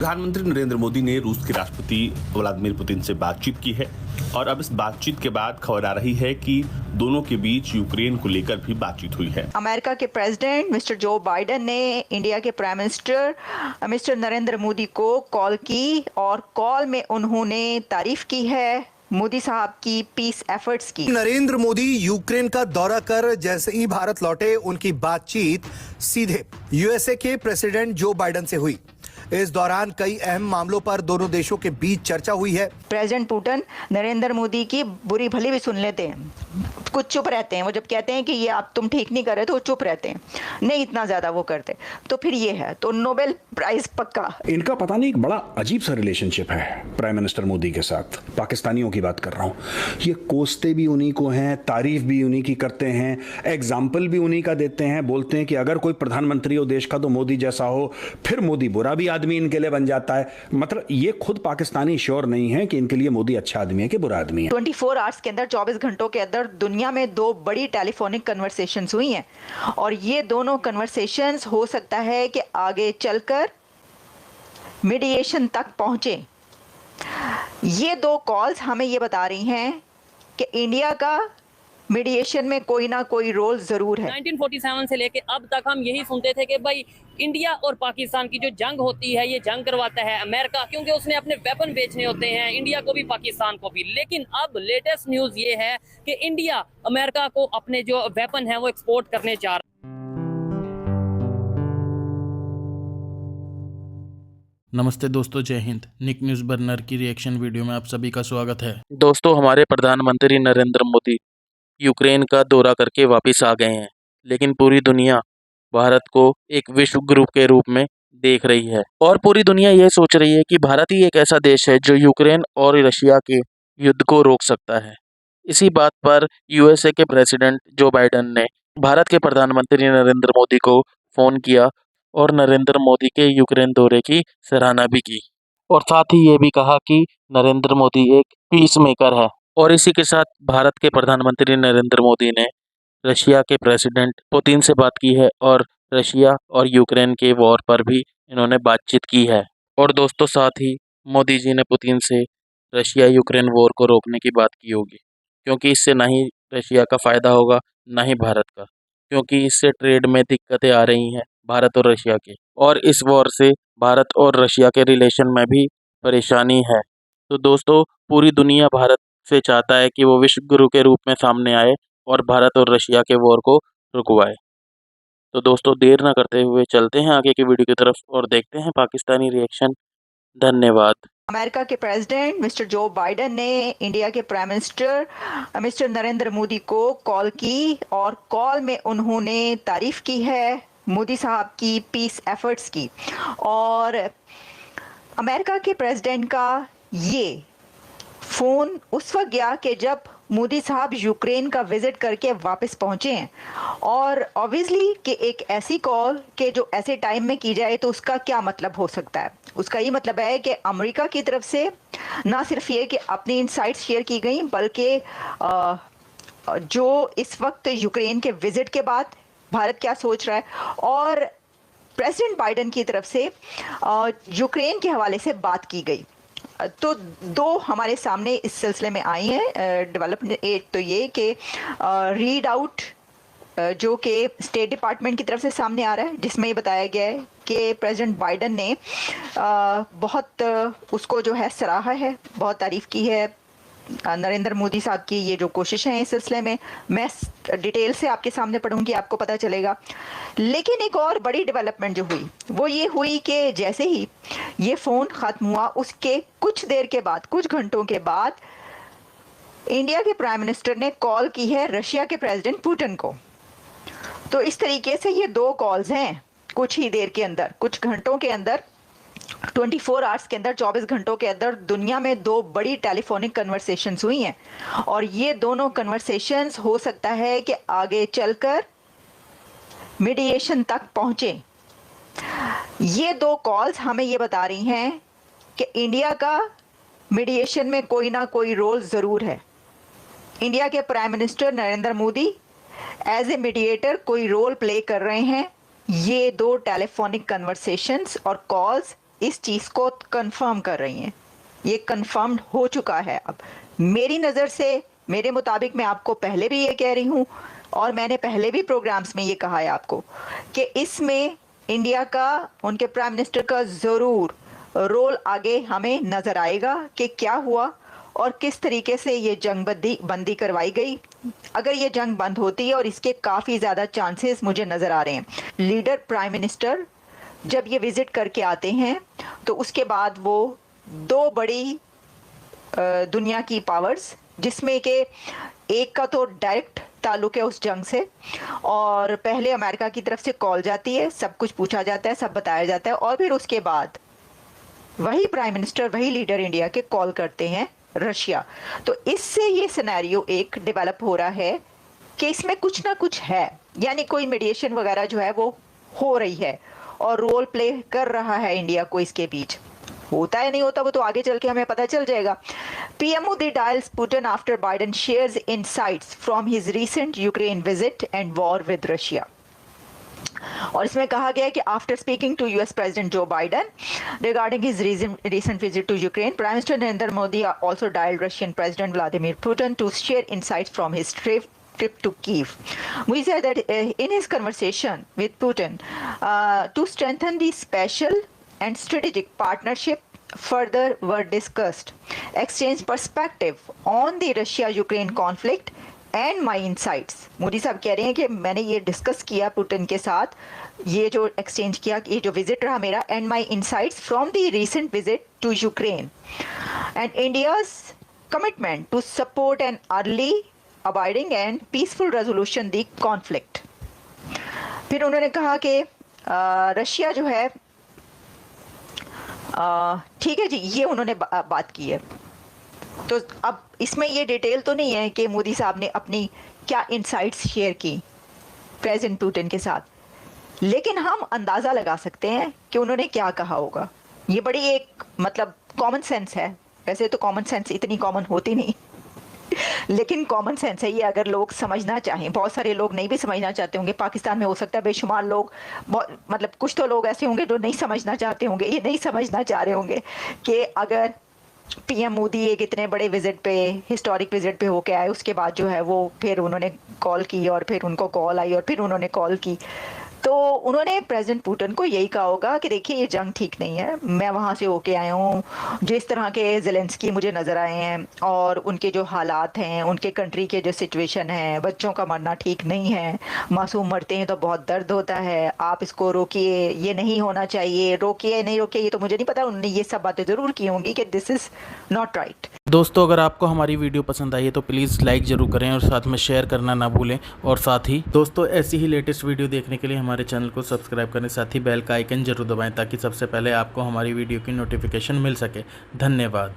प्रधानमंत्री नरेंद्र मोदी ने रूस के राष्ट्रपति व्लादिमीर पुतिन से बातचीत की है और अब इस बातचीत के बाद खबर आ रही है कि दोनों के बीच यूक्रेन को लेकर भी बातचीत हुई है। अमेरिका के प्रेसिडेंट मिस्टर जो बाइडेन ने इंडिया के prime minister mister Narendra Modi को कॉल की और कॉल में उन्होंने तारीफ की है मोदी साहब की पीस एफर्ट्स की। नरेंद्र मोदी यूक्रेन का दौरा कर जैसे ही भारत लौटे, उनकी बातचीत सीधे यूएसए के प्रेसिडेंट जो बाइडेन से हुई। इस दौरान कई अहम मामलों पर दोनों देशों के बीच चर्चा हुई है। प्रेसिडेंट पुतिन नरेंद्र मोदी की बुरी भली भी सुन लेते हैं, कुछ चुप रहते हैं। वो जब कहते हैं कि ये आप तुम ठीक नहीं कर रहे तो वो चुप रहते हैं, नहीं इतना ज्यादा वो करते। तो फिर ये है तो नोबेल प्राइज पक्का। इनका पता नहीं एक बड़ा अजीब सा रिलेशनशिप है प्राइम मिनिस्टर मोदी के साथ। पाकिस्तानियों की बात कर रहा हूं, ये कोसते भी उन्हीं को हैं, तारीफ भी उन्हीं की करते हैं, एग्जाम्पल भी उन्हीं का देते हैं। बोलते हैं कि अगर कोई प्रधानमंत्री हो देश का तो मोदी जैसा हो, फिर मोदी बुरा भी आदमी इनके लिए बन जाता है। मतलब ये खुद पाकिस्तानी श्योर नहीं है कि इनके लिए मोदी अच्छा आदमी है कि बुरा आदमी है। 24 आवर्स के अंदर 24 घंटों के अंदर दुनिया में 2 बड़ी टेलीफोनिक कन्वर्सेशंस हुई हैं और ये दोनों कन्वर्सेशंस हो सकता है कि आगे चलकर मीडिएशन तक पहुंचे। ये 2 कॉल्स हमें ये बता रही हैं कि इंडिया का मीडिएशन में कोई ना कोई रोल जरूर है। 1947 से लेके अब तक हम यही सुनते थे कि भाई इंडिया और पाकिस्तान की जो जंग होती है, ये जंग करवाता है अमेरिका, क्योंकि उसने अपने वेपन बेचने होते हैं इंडिया को भी पाकिस्तान को भी। लेकिन अब लेटेस्ट न्यूज ये है कि इंडिया अमेरिका को अपने जो वेपन है वो एक्सपोर्ट करने जा रहा है। नमस्ते दोस्तों, जय हिंद। निक न्यूज़ बर्नर की रिएक्शन वीडियो में आप सभी का स्वागत है। दोस्तों, हमारे प्रधानमंत्री नरेंद्र मोदी यूक्रेन का दौरा करके वापस आ गए हैं, लेकिन पूरी दुनिया भारत को एक विश्व गुरु के रूप में देख रही है और पूरी दुनिया ये सोच रही है कि भारत ही एक ऐसा देश है जो यूक्रेन और रशिया के युद्ध को रोक सकता है। इसी बात पर यूएसए के प्रेसिडेंट जो बाइडेन ने भारत के प्रधानमंत्री नरेंद्र मोदी को फ़ोन किया और नरेंद्र मोदी के यूक्रेन दौरे की सराहना भी की और साथ ही ये भी कहा कि नरेंद्र मोदी एक पीस मेकर है। और इसी के साथ भारत के प्रधानमंत्री नरेंद्र मोदी ने रशिया के प्रेसिडेंट पुतिन से बात की है और रशिया और यूक्रेन के वॉर पर भी इन्होंने बातचीत की है। और दोस्तों, साथ ही मोदी जी ने पुतिन से रशिया यूक्रेन वॉर को रोकने की बात की होगी, क्योंकि इससे ना ही रशिया का फ़ायदा होगा ना ही भारत का, क्योंकि इससे ट्रेड में दिक्कतें आ रही हैं भारत और रशिया के, और इस वॉर से भारत और रशिया के रिलेशन में भी परेशानी है। तो दोस्तों, पूरी दुनिया भारत से चाहता है कि वो विश्व गुरु के रूप में सामने आए और भारत और रशिया के वॉर को रुकवाए। तो दोस्तों, देर ना करते हुए चलते हैं आगे की वीडियो की तरफ और देखते हैं पाकिस्तानी रिएक्शन। धन्यवाद। अमेरिका के प्रेसिडेंट मिस्टर जो बाइडेन ने इंडिया के prime minister mister Narendra Modi को कॉल की और कॉल में उन्होंने तारीफ की है मोदी साहब की पीस एफर्ट्स की। और अमेरिका के प्रेसिडेंट का ये फ़ोन उस वक्त गया कि जब मोदी साहब यूक्रेन का विजिट करके वापस पहुंचे हैं। और ऑब्वियसली कि एक ऐसी कॉल के जो ऐसे टाइम में की जाए तो उसका क्या मतलब हो सकता है। उसका ये मतलब है कि अमेरिका की तरफ से ना सिर्फ ये कि अपनी इनसाइट्स शेयर की गई, बल्कि जो इस वक्त यूक्रेन के विजिट के बाद भारत क्या सोच रहा है, और प्रेसिडेंट बाइडेन की तरफ से यूक्रेन के हवाले से बात की गई। तो 2 हमारे सामने इस सिलसिले में आई हैं डेवलपमेंट। एक तो ये कि रीड आउट जो कि स्टेट डिपार्टमेंट की तरफ से सामने आ रहा है, जिसमें ये बताया गया है कि प्रेसिडेंट बाइडेन ने बहुत उसको जो है सराहा है, बहुत तारीफ की है नरेंद्र मोदी साहब की ये जो कोशिश है इस सिलसिले में। मैं डिटेल से आपके सामने पढ़ूंगी, आपको पता चलेगा। लेकिन एक और बड़ी डेवलपमेंट जो हुई वो ये हुई कि जैसे ही ये फ़ोन ख़त्म हुआ उसके कुछ देर के बाद, कुछ घंटों के बाद, इंडिया के प्राइम मिनिस्टर ने कॉल की है रशिया के प्रेसिडेंट पुतिन को। तो इस तरीके से ये 2 कॉल्स हैं कुछ ही देर के अंदर, कुछ घंटों के अंदर, 24 आवर्स के अंदर, 24 घंटों के अंदर दुनिया में 2 बड़ी टेलीफोनिक कन्वर्सेशंस हुई हैं और ये दोनों कन्वर्सेशंस हो सकता है कि आगे चलकर मीडिएशन तक पहुंचे। ये 2 कॉल्स हमें ये बता रही हैं कि इंडिया का मीडिएशन में कोई ना कोई रोल ज़रूर है। इंडिया के prime minister Narendra Modi as a mediator कोई रोल प्ले कर रहे हैं। ये 2 टेलीफोनिक कन्वर्सेशंस और कॉल्स इस चीज को कंफर्म कर रही हैं। ये कंफर्म्ड हो चुका है। अब मेरी नज़र से, मेरे मुताबिक, मैं आपको पहले भी ये कह रही हूँ और मैंने पहले भी प्रोग्राम्स में ये कहा है आपको कि इसमें इंडिया का, उनके प्राइम मिनिस्टर का ज़रूर रोल आगे हमें नज़र आएगा कि क्या हुआ और किस तरीके से ये जंग बंदी करवाई गई। अगर ये जंग बंद होती है, और इसके काफ़ी ज़्यादा चांसेस मुझे नज़र आ रहे हैं, लीडर प्राइम मिनिस्टर जब ये विज़िट करके आते हैं तो उसके बाद वो दो बड़ी दुनिया की पावर्स, जिसमें कि एक का तो डायरेक्ट ताल्लुक है उस जंग से, और पहले अमेरिका की तरफ से कॉल जाती है, सब कुछ पूछा जाता है, सब बताया जाता है, और फिर उसके बाद वही प्राइम मिनिस्टर, वही लीडर इंडिया के कॉल करते हैं रशिया। तो इससे ये सिनेरियो एक डेवलप हो रहा है कि इसमें कुछ ना कुछ है, यानी कोई मीडिएशन वगैरह जो है वो हो रही है और रोल प्ले कर रहा है इंडिया को इसके बीच। होता है नहीं होता वो तो आगे चल के हमें पता चल जाएगा। PM Modi dials Putin after Biden shares insights from his recent Ukraine visit and war with Russia. और इसमें कहा गया है कि after speaking to US president Joe Biden regarding his recent visit to Ukraine, Prime Minister Narendra Modi also dialed Russian President Vladimir Putin to share insights from his trip to Kyiv. Modi said that in his conversation with Putin to strengthen the special and strategic partnership further were discussed, exchange perspective on the Russia-Ukraine conflict and my insights. Modi साहब कह रहे हैं कि मैंने ये discuss किया Putin के साथ, ये जो एक्सचेंज किया, ये जो विजिट रहा मेरा, and my insights from the recent visit to Ukraine and India's commitment to support an early abiding and peaceful resolution the conflict. फिर उन्होंने कहा कि रशिया जो है, ठीक है जी, ये उन्होंने बात की है। तो अब इसमें ये डिटेल तो नहीं है कि मोदी साहब ने अपनी क्या इनसाइट्स शेयर की प्रेसिडेंट पुतिन के साथ, लेकिन हम अंदाज़ा लगा सकते हैं कि उन्होंने क्या कहा होगा। ये बड़ी एक मतलब कॉमन सेंस है, वैसे तो कॉमन सेंस इतनी कॉमन होती नहीं लेकिन कॉमन सेंस है ये, अगर लोग समझना चाहें। बहुत सारे लोग नहीं भी समझना चाहते होंगे, पाकिस्तान में हो सकता है बेशुमार लोग, मतलब कुछ तो लोग ऐसे होंगे जो नहीं समझना चाहते होंगे, ये नहीं समझना चाह रहे होंगे कि अगर पीएम मोदी एक इतने बड़े विजिट पे, हिस्टोरिक विजिट पे होके आए, उसके बाद जो है वो फिर उन्होंने कॉल की और फिर उनको कॉल आई और फिर उन्होंने कॉल की, तो उन्होंने प्रेसिडेंट पुतिन को यही कहा होगा कि देखिए ये जंग ठीक नहीं है, मैं वहाँ से होके आया हूँ, जिस तरह के ज़ेलेंस्की मुझे नज़र आए हैं और उनके जो हालात हैं, उनके कंट्री के जो सिचुएशन है, बच्चों का मरना ठीक नहीं है, मासूम मरते हैं तो बहुत दर्द होता है, आप इसको रोकिए, ये नहीं होना चाहिए, रोकिए नहीं रोकिए, ये तो मुझे नहीं पता, उन्होंने ये सब बातें ज़रूर की होंगी कि दिस इज़ नॉट राइट। दोस्तों, अगर आपको हमारी वीडियो पसंद आई है तो प्लीज़ लाइक ज़रूर करें और साथ में शेयर करना ना भूलें। और साथ ही दोस्तों, ऐसी ही लेटेस्ट वीडियो देखने के लिए हमारे चैनल को सब्सक्राइब करें, साथ ही बेल का आइकन जरूर दबाएं ताकि सबसे पहले आपको हमारी वीडियो की नोटिफिकेशन मिल सके। धन्यवाद।